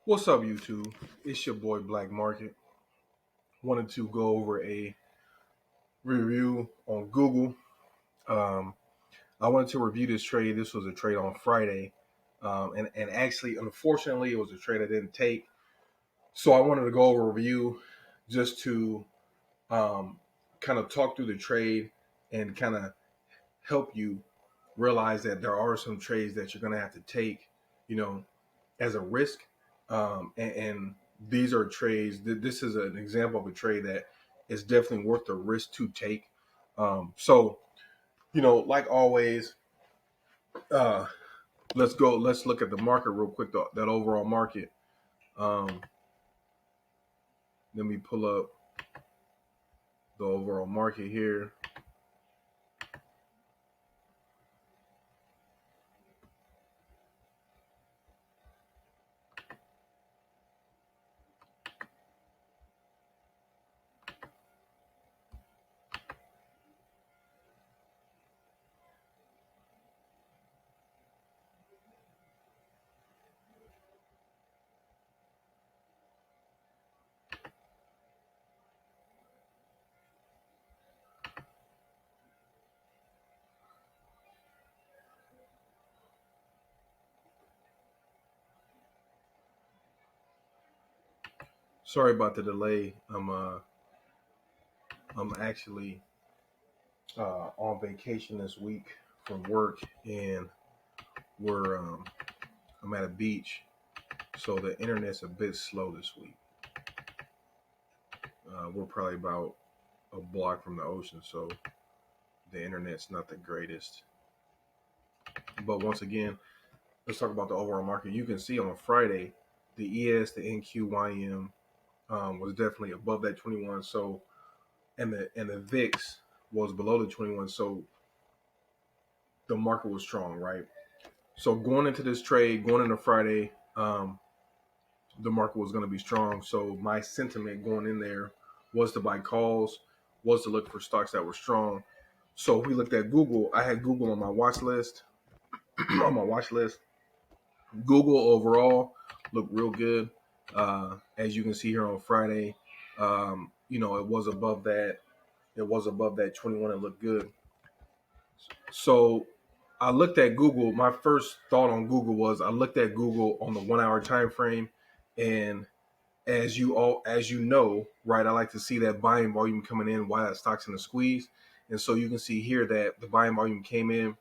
What's up, YouTube? It's your boy Black Market. Wanted to go over a review on Google. Um, I wanted to review this trade. This was a trade on Friday, and actually, unfortunately, it was a trade I didn't take. So I wanted to go over a review just to kind of talk through the trade and kind of help you realize that there are some trades that you're going to have to take, you know, as a risk. And these are trades. This is an example of a trade that is definitely worth the risk to take. So, like always, uh, let's go. Let's look at the market real quick. That overall market. Um, Let me pull up the overall market here. Sorry about the delay. I'm actually on vacation this week from work, and we're I'm at a beach, so the internet's a bit slow this week. We're probably about a block from the ocean, so the internet's not the greatest. But once again, let's talk about the overall market. You can see on Friday, the ES, the NQYM was definitely above that 21. So, and the VIX was below the 21. So the market was strong, right? So going into this trade, going into Friday, the market was going to be strong. So my sentiment going in there was to buy calls, was to look for stocks that were strong. So if we looked at Google, I had Google on my watch list. On my watch list, Google overall looked real good. As you can see here on Friday, it was above that. It was above that 21. It looked good. So I looked at Google. My first thought on Google was I looked at Google on the 1 hour time frame, and as you know, right, I like to see that buying volume coming in while that stock's in the squeeze. And so you can see here that the buying volume came in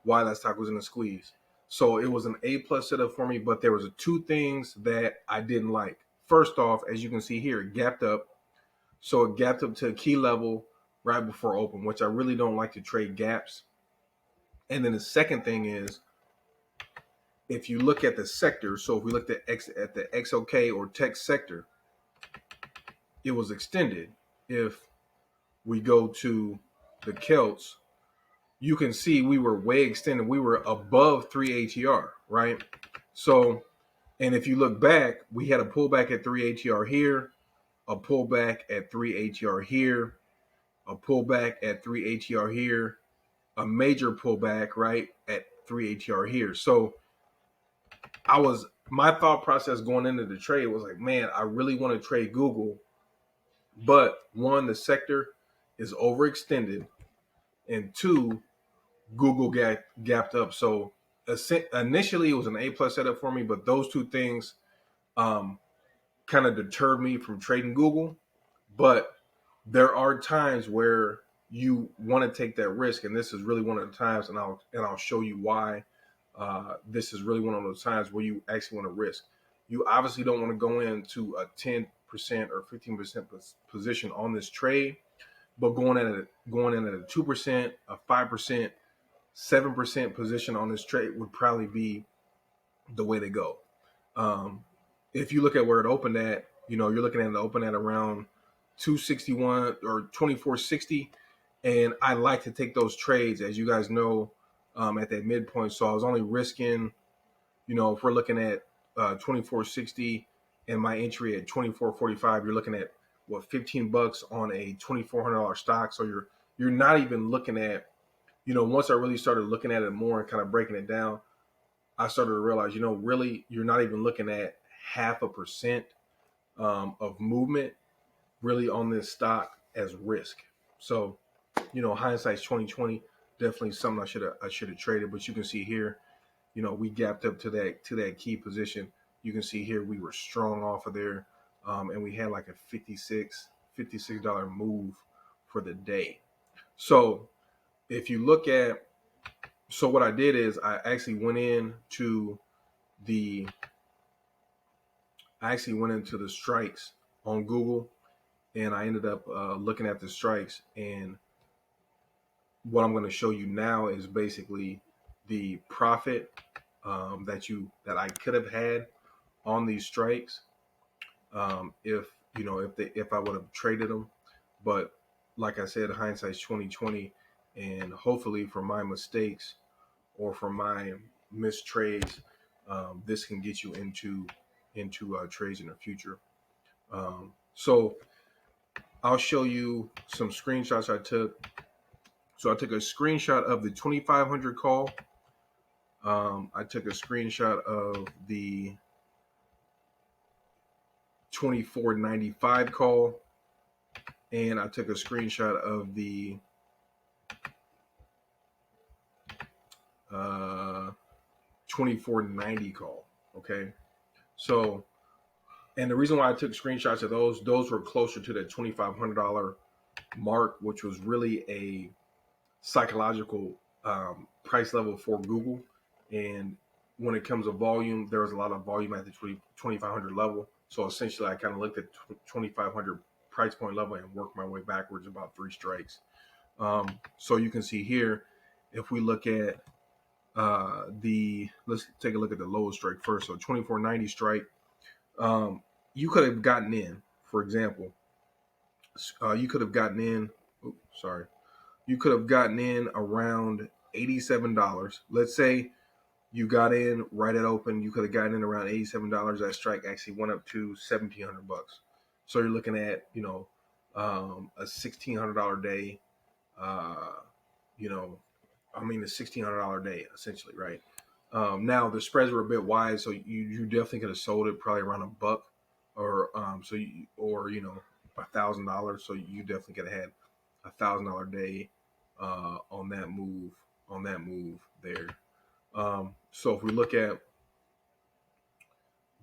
while that stock was in the squeeze. So it was an A plus setup for me, but there was two things that I didn't like. First off, as you can see here, it gapped up. So it gapped up to a key level right before open, which I really don't like to trade gaps. And then the second thing is, if you look at the sector, so if we looked at the XOK or tech sector, it was extended. If we go to the Celts, you can see we were way extended. We were above 3 ATR, right? So, and if you look back, we had a pullback at 3 ATR here, a pullback at 3 ATR here, a pullback at 3 ATR here, a major pullback, right, at 3 ATR here. So my thought process going into the trade was like, man, I really want to trade Google, but one, the sector is overextended, and two, Google gapped up. So initially, it was an A plus setup for me, but those two things um, kind of deterred me from trading Google. But there are times where you want to take that risk, and this is really one of the times, and I'll show you why. This is really one of those times where you actually want to risk. You obviously don't want to go into a 10% or 15% position on this trade, but going in at a 2%, a 5%, 7% position on this trade would probably be the way to go. Um, if you look at where it opened at, you're looking at it open at around 261 or 2460, and I like to take those trades, as you guys know, at that midpoint. So I was only risking, if we're looking at 2460 and my entry at 2445, you're looking at what, $15 on a $2,400 stock. So you're not even looking at, once I really started looking at it more and kind of breaking it down, I started to realize, really, you're not even looking at 0.5% of movement really on this stock as risk. So, hindsight's 2020. Definitely something I should have traded. But you can see here, we gapped up to that key position. You can see here we were strong off of there, and we had like a $56 move for the day. So if you look at, so what I did is I actually went into the strikes on Google, and I ended up looking at the strikes. And what I'm going to show you now is basically the profit that I could have had on these strikes if I would have traded them. But like I said, hindsight's 2020, and hopefully from my mistakes or from my missed trades, this can get you into trades in the future. So I'll show you some screenshots I took. So I took a screenshot of the 2500 call. I took a screenshot of the 2495 call, and I took a screenshot of the 2490 call. Okay, so, and the reason why I took screenshots of those were closer to the $2,500 mark, which was really a psychological price level for Google. And when it comes to volume, there was a lot of volume at the 2,500 level. So essentially, I kind of looked at 2,500 price point level and worked my way backwards about 3 strikes. So you can see here, if we look at let's take a look at the lowest strike first. So 2490 strike, you could have gotten in, for example, you could have gotten in. You could have gotten in around $87. Let's say you got in right at open. You could have gotten in around $87. That strike actually went up to $1,700. So you're looking at a $1,600 day. A $1,600 day essentially, right? Now the spreads were a bit wide, so you definitely could have sold it probably around $1, or $1,000. So you definitely could have had $1,000 day on that move there. So if we look at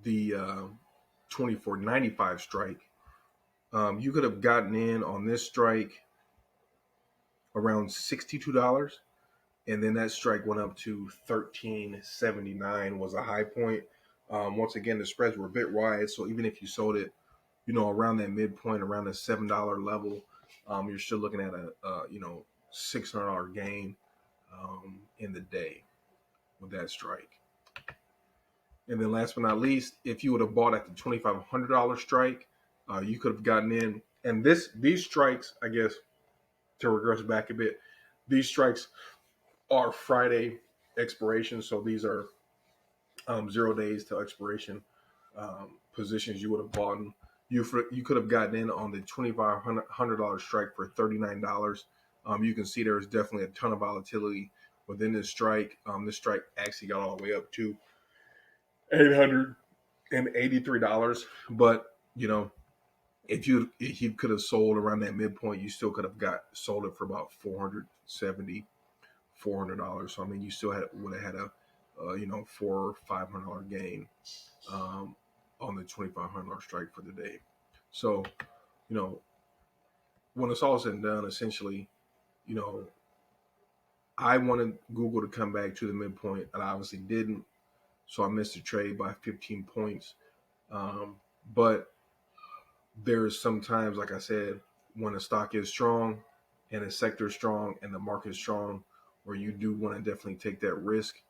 the 2495 strike, you could have gotten in on this strike around $62, and then that strike went up to $13.79 was a high point. Once again, the spreads were a bit wide, so even if you sold it, around that midpoint, around the $7 level, you're still looking at a $600 gain in the day with that strike. And then last but not least, if you would have bought at the $2,500 strike, you could have gotten in. And these strikes, I guess, to regress back a bit, these strikes are Friday expiration. So these are 0 days till expiration positions you would have bought in. You could have gotten in on the $2,500 strike for $39. You can see there's definitely a ton of volatility within this strike. This strike actually got all the way up to $883. But if you could have sold around that midpoint, you still could have sold it for about $470, $400. So you still would have had a $400 or $500 gain on the $2,500 strike for the day. So when it's all said and done, essentially, I wanted Google to come back to the midpoint, and I obviously didn't. So I missed the trade by 15 points. But there's sometimes, like I said, when a stock is strong and a sector is strong and the market is strong, where you do want to definitely take that risk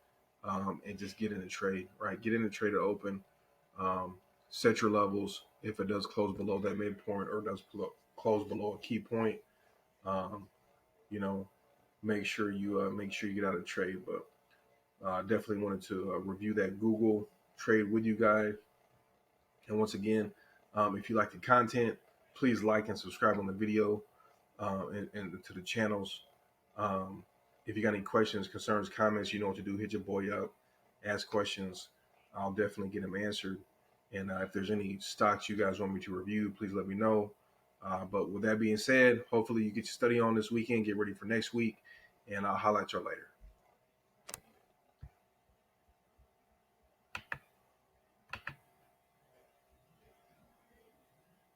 and just get in the trade, right? Get in the trade to open, set your levels. If it does close below that midpoint or does close below a key point, make sure you get out of the trade. But definitely wanted to review that Google trade with you guys. And once again, if you like the content, please like and subscribe on the video and to the channels. If you got any questions, concerns, comments, you know what to do. Hit your boy up, ask questions. I'll definitely get them answered. And if there's any stocks you guys want me to review, please let me know. But with that being said, hopefully you get your study on this weekend, get ready for next week, and I'll holler at y'all later.